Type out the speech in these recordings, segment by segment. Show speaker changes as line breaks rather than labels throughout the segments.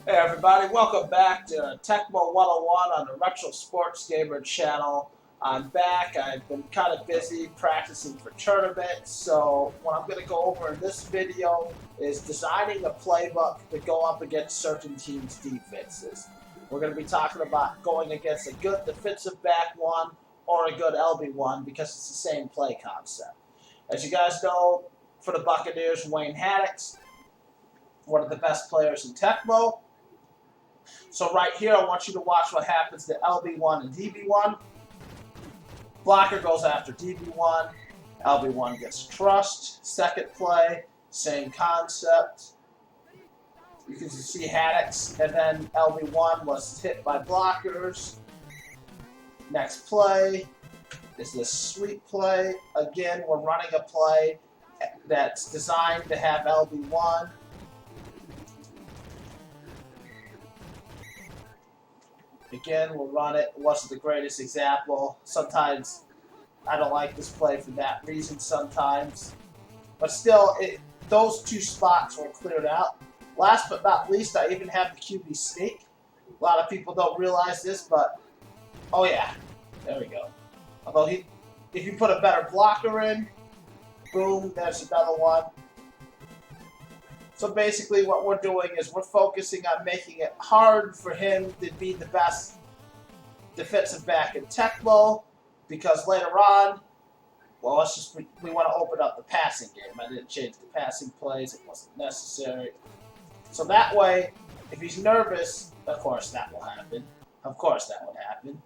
Hey everybody, welcome back to Tecmo 101 on the Retro Sports Gamer channel. I'm back. I've been kind of busy practicing for tournaments, so what I'm going to go over in this video is designing a playbook to go up against certain teams' defenses. We're going to be talking about going against a good defensive back one or a good LB one because it's the same play concept. As you guys know, for the Buccaneers, Wayne Haddix, one of the best players in Tecmo. So right here, I want you to watch what happens to LB1 and DB1. Blocker goes after DB1. LB1 gets crushed. Second play, same concept. You can see Haddix, and then LB1 was hit by blockers. Next play is this sweep play. Again, we're running a play that's designed to have LB1. Again, we'll run it. It wasn't the greatest example. Sometimes I don't like this play for that reason sometimes. But still, those two spots were cleared out. Last but not least, I even have the QB sneak. A lot of people don't realize this, but oh yeah, there we go. Although if you put a better blocker in, boom, there's another one. So basically what we're doing is we're focusing on making it hard for him to be the best defensive back in Tecmo, because later on, well, we want to open up the passing game. I didn't change the passing plays. It wasn't necessary. So that way, if he's nervous, of course that will happen. Of course that would happen.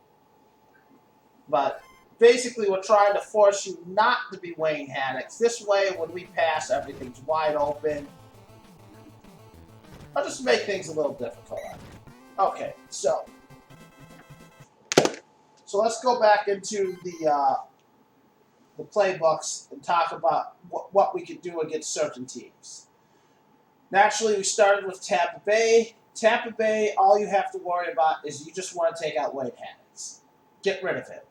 But basically, we're trying to force you not to be Wayne Haddix. This way, when we pass, everything's wide open. I'll just make things a little difficult. Okay, so let's go back into the playbooks and talk about what we could do against certain teams. Naturally, we started with Tampa Bay. Tampa Bay, all you have to worry about is you just want to take out Wayne Haddix. Get rid of him.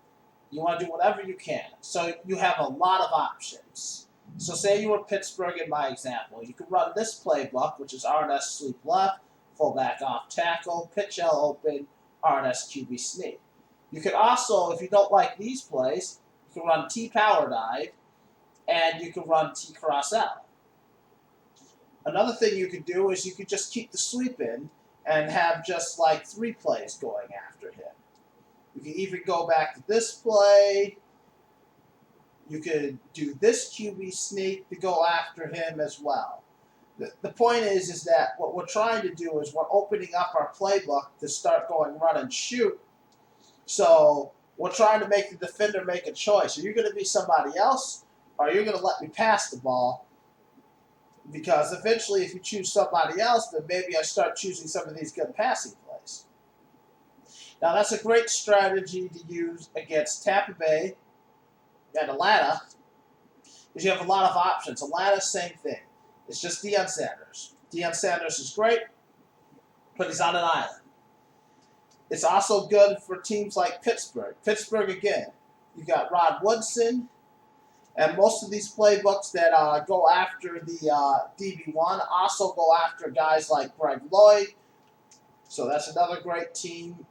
You want to do whatever you can. So you have a lot of options. So say you were Pittsburgh in my example. You could run this playbook, which is RNS sweep left, fullback off tackle, pitch L open, RNS QB sneak. You could also, if you don't like these plays, you can run T power dive, and you can run T cross L. Another thing you could do is you could just keep the sweep in and have just like 3 plays going after him. You can even go back to this play. You could do this QB sneak to go after him as well. The point is that what we're trying to do is we're opening up our playbook to start going run and shoot. So we're trying to make the defender make a choice. Are you going to be somebody else, or are you going to let me pass the ball? Because eventually, if you choose somebody else, then maybe I start choosing some of these good passing plays. Now, that's a great strategy to use against Tampa Bay and Atlanta, because you have a lot of options. Atlanta, same thing. It's just Deion Sanders. Deion Sanders is great, but he's on an island. It's also good for teams like Pittsburgh. Pittsburgh, again, you got Rod Woodson, and most of these playbooks that go after the DB1 also go after guys like Greg Lloyd. So that's another great team.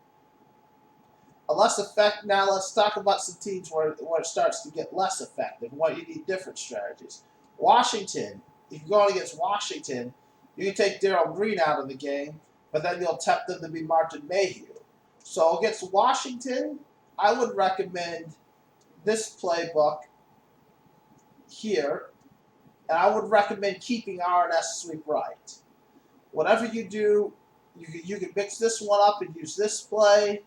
Now let's talk about some teams where it starts to get less effective, where you need different strategies. Washington, if you're going against Washington, you can take Darrell Green out of the game, but then you'll tempt them to be Martin Mayhew. So against Washington, I would recommend this playbook here, and I would recommend keeping RNS sweep right. Whatever you do, you can mix this one up and use this play.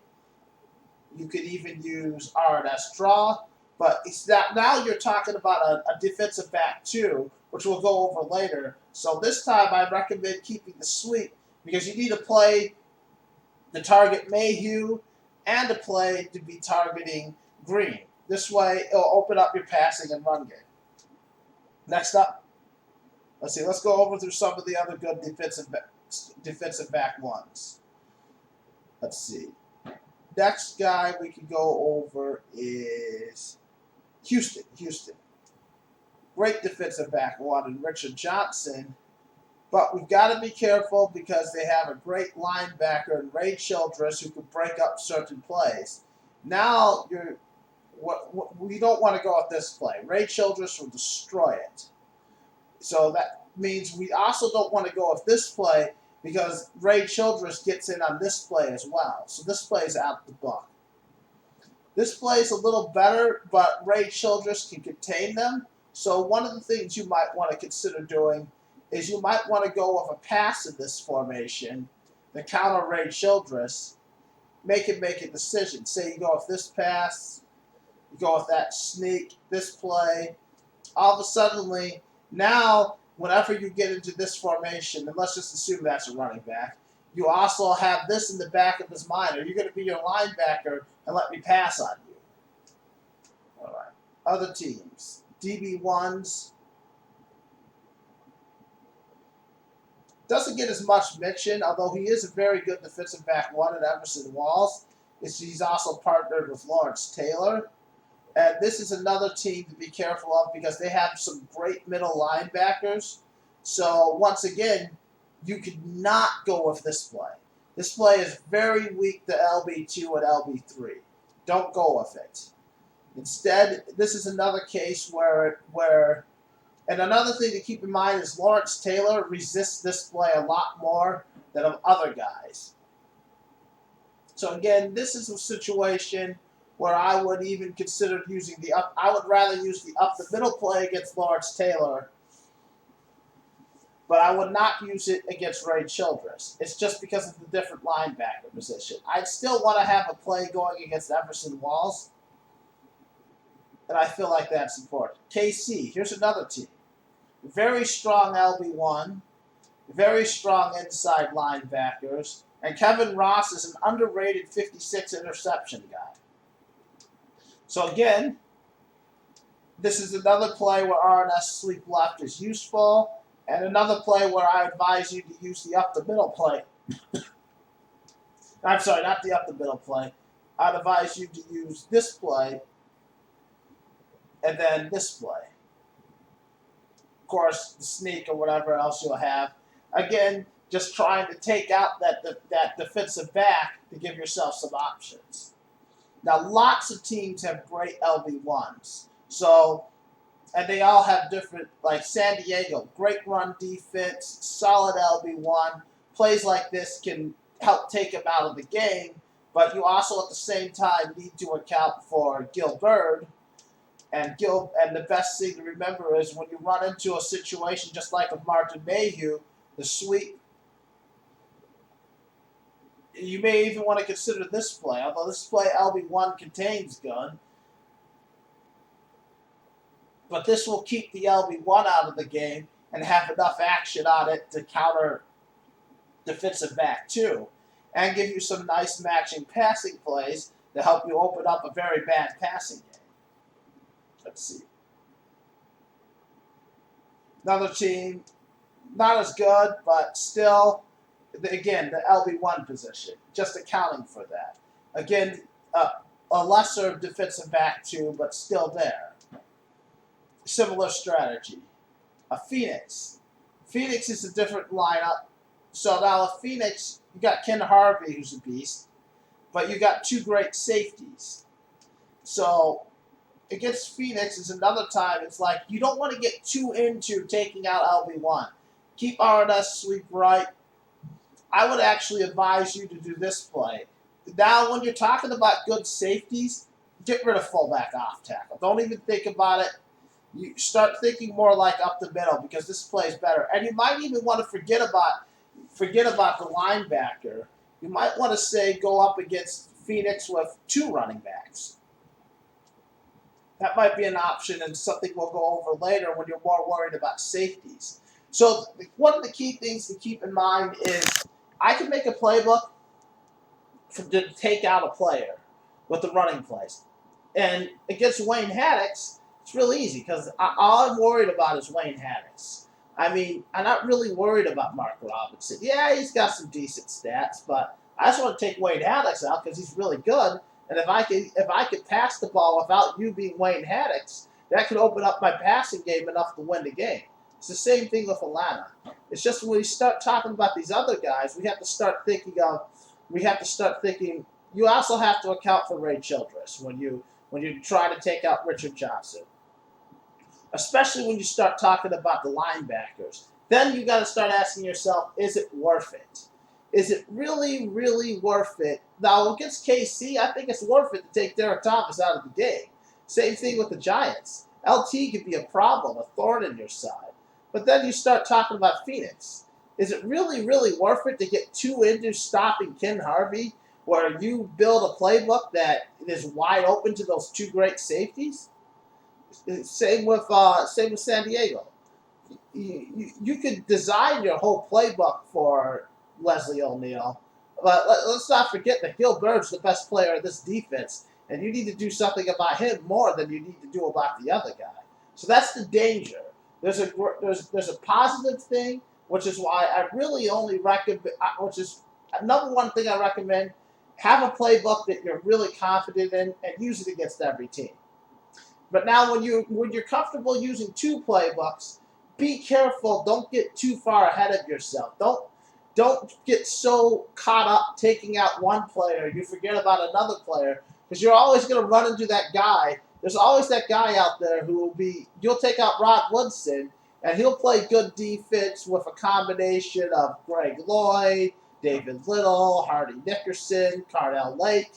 You could even use RNS draw, but it's that now you're talking about a defensive back too, which we'll go over later. So this time I recommend keeping the sweep because you need to play the target Mayhew and a play to be targeting Green. This way it'll open up your passing and run game. Next up, let's go over through some of the other good defensive back ones. Let's see. Next guy we can go over is Houston. Great defensive back one, and Richard Johnson But we've got to be careful because they have a great linebacker in Ray Childress who can break up certain plays. Now we don't want to go with this play. Ray Childress will destroy it. So that means we also don't want to go with this play because Ray Childress gets in on this play as well. So this play is out the book. This play is a little better, but Ray Childress can contain them. So one of the things you might want to consider doing is you might want to go with a pass in this formation to counter Ray Childress. Make a decision. Say you go with this pass, you go with that sneak, this play. All of a sudden, now, whenever you get into this formation, and let's just assume that's a running back, you also have this in the back of his mind. Are you going to be your linebacker and let me pass on you? All right. Other teams. DB1s. Doesn't get as much mention, although he is a very good defensive back one at Everson Walls. He's also partnered with Lawrence Taylor. And this is another team to be careful of because they have some great middle linebackers. So, once again, you could not go with this play. This play is very weak to LB2 and LB3. Don't go with it. Instead, this is another case where and another thing to keep in mind is Lawrence Taylor resists this play a lot more than of other guys. So again, this is a situation where I would even consider using the up. I would rather use the up the middle play against Lawrence Taylor, but I would not use it against Ray Childress. It's just because of the different linebacker position. I'd still want to have a play going against Everson Walls, and I feel like that's important. KC, here's another team. Very strong LB1, very strong inside linebackers, and Kevin Ross is an underrated 56 interception guy. So again, this is another play where RNS sweep left is useful, and another play where I advise you to use the up the middle play. I'm sorry, not the up the middle play. I'd advise you to use this play and then this play. Of course, the sneak or whatever else you'll have. Again, just trying to take out that defensive back to give yourself some options. Now, lots of teams have great LB1s. So, and they all have different, like San Diego, great run defense, solid LB1. Plays like this can help take him out of the game, but you also at the same time need to account for Gil Bird. And the best thing to remember is when you run into a situation just like with Martin Mayhew, the sweep, you may even want to consider this play, although this play LB1 contains gun. But this will keep the LB1 out of the game and have enough action on it to counter defensive back too, and give you some nice matching passing plays to help you open up a very bad passing game. Let's see. Another team, not as good, but still, again, the LB1 position, just accounting for that. Again, a lesser defensive back too, but still there. Similar strategy. A Phoenix. Phoenix is a different lineup. So now a Phoenix, you got Ken Harvey, who's a beast, but you got two great safeties. So against Phoenix is another time, it's like you don't want to get too into taking out LB1. Keep RNS sweep right. I would actually advise you to do this play. Now, when you're talking about good safeties, get rid of fullback off tackle. Don't even think about it. You start thinking more like up the middle because this play is better. And you might even want to forget about the linebacker. You might want to say go up against Phoenix with two running backs. That might be an option and something we'll go over later when you're more worried about safeties. So one of the key things to keep in mind is I can make a playbook to take out a player with the running plays. And against Wayne Haddix, it's real easy because all I'm worried about is Wayne Haddix. I mean, I'm not really worried about Mark Robinson. Yeah, he's got some decent stats, but I just want to take Wayne Haddix out because he's really good. And if I could pass the ball without you being Wayne Haddix, that could open up my passing game enough to win the game. It's the same thing with Atlanta. It's just when we start talking about these other guys, we have to start thinking you also have to account for Ray Childress when you try to take out Richard Johnson, especially when you start talking about the linebackers. Then you got to start asking yourself, is it worth it? Is it really, really worth it? Now, against KC, I think it's worth it to take Derek Thomas out of the game. Same thing with the Giants. LT could be a problem, a thorn in your side. But then you start talking about Phoenix. Is it really, really worth it to get 2 into stopping Ken Harvey, where you build a playbook that is wide open to those 2 great safeties? Same with San Diego. You could design your whole playbook for Leslie O'Neal, but let's not forget that Gil Bird's the best player of this defense, and you need to do something about him more than you need to do about the other guy. So that's the danger. There's a positive thing, which is why I really only recommend, which is number one thing I recommend, have a playbook that you're really confident in and use it against every team. But now when you're comfortable using 2 playbooks, be careful. Don't get too far ahead of yourself. Don't get so caught up taking out one player you forget about another player, because you're always going to run into that guy. There's always that guy out there who will be, you'll take out Rod Woodson, and he'll play good defense with a combination of Greg Lloyd, David Little, Hardy Nickerson, Cardell Lake,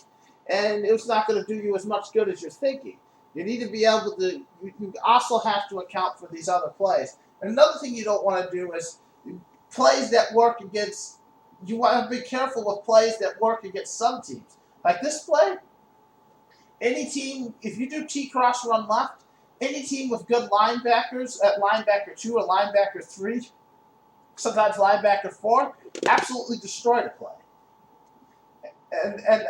and it's not going to do you as much good as you're thinking. You need to be able to, you also have to account for these other plays. And another thing you don't want to do is plays that work against, you want to be careful with plays that work against some teams. Like this play, any team, if you do T-cross run left, any team with good linebackers at linebacker 2 or linebacker 3, sometimes linebacker 4, absolutely destroy the play. And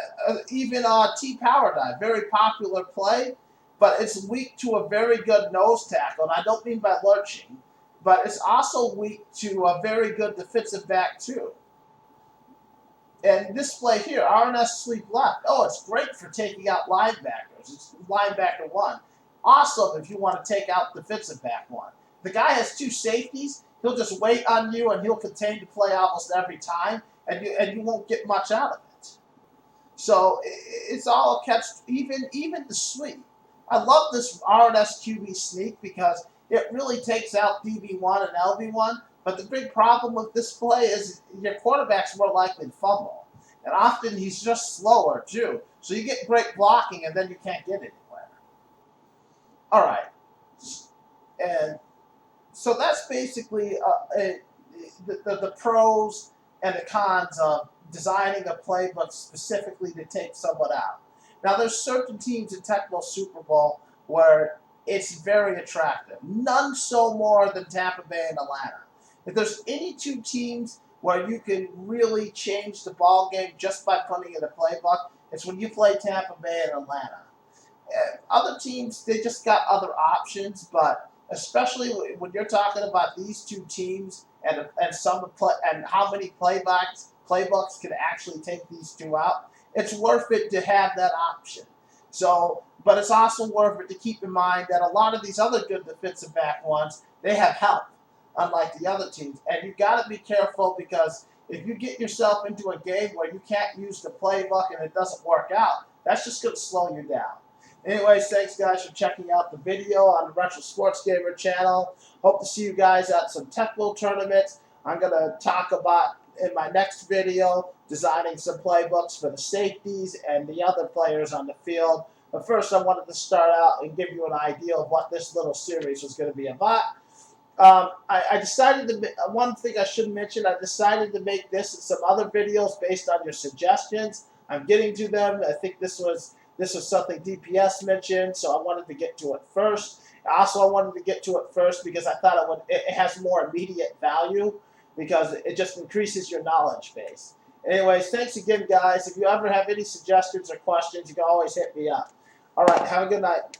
even T-power dive, very popular play, but it's weak to a very good nose tackle. And I don't mean by lurching, but it's also weak to a very good defensive back too. And this play here, RNS sweep left. Oh, it's great for taking out linebackers. It's linebacker 1. Awesome if you want to take out defensive back 1. The guy has 2 safeties. He'll just wait on you, and he'll contain the play almost every time, and you won't get much out of it. So it's all catch, even the sweep. I love this RNS QB sneak because it really takes out DB1 and LB1, but the big problem with this play is your quarterback's more likely to fumble. And often he's just slower, too. So you get great blocking, and then you can't get anywhere. All right. And so that's basically the pros and the cons of designing a playbook specifically to take someone out. Now, there's certain teams in Tecmo Super Bowl where it's very attractive. None so more than Tampa Bay and Atlanta. If there's any 2 teams where you can really change the ball game just by putting in a playbook, it's when you play Tampa Bay and Atlanta. Other teams, they just got other options, but especially when you're talking about these 2 teams and how many playbooks can actually take these 2 out, it's worth it to have that option. So, but it's also worth it to keep in mind that a lot of these other good defensive back ones, they have help, unlike the other teams. And you got to be careful, because if you get yourself into a game where you can't use the playbook and it doesn't work out, that's just going to slow you down. Anyways, thanks guys for checking out the video on the Retro Sports Gamer channel. Hope to see you guys at some Tecmo tournaments. I'm going to talk about, in my next video, designing some playbooks for the safeties and the other players on the field. But first, I wanted to start out and give you an idea of what this little series was going to be about. I decided to, one thing I should mention, I decided to make this and some other videos based on your suggestions. I'm getting to them. I think this was something DPS mentioned, so I wanted to get to it first. Also, I wanted to get to it first because I thought it has more immediate value, because it just increases your knowledge base. Anyways, thanks again, guys. If you ever have any suggestions or questions, you can always hit me up. All right, have a good night.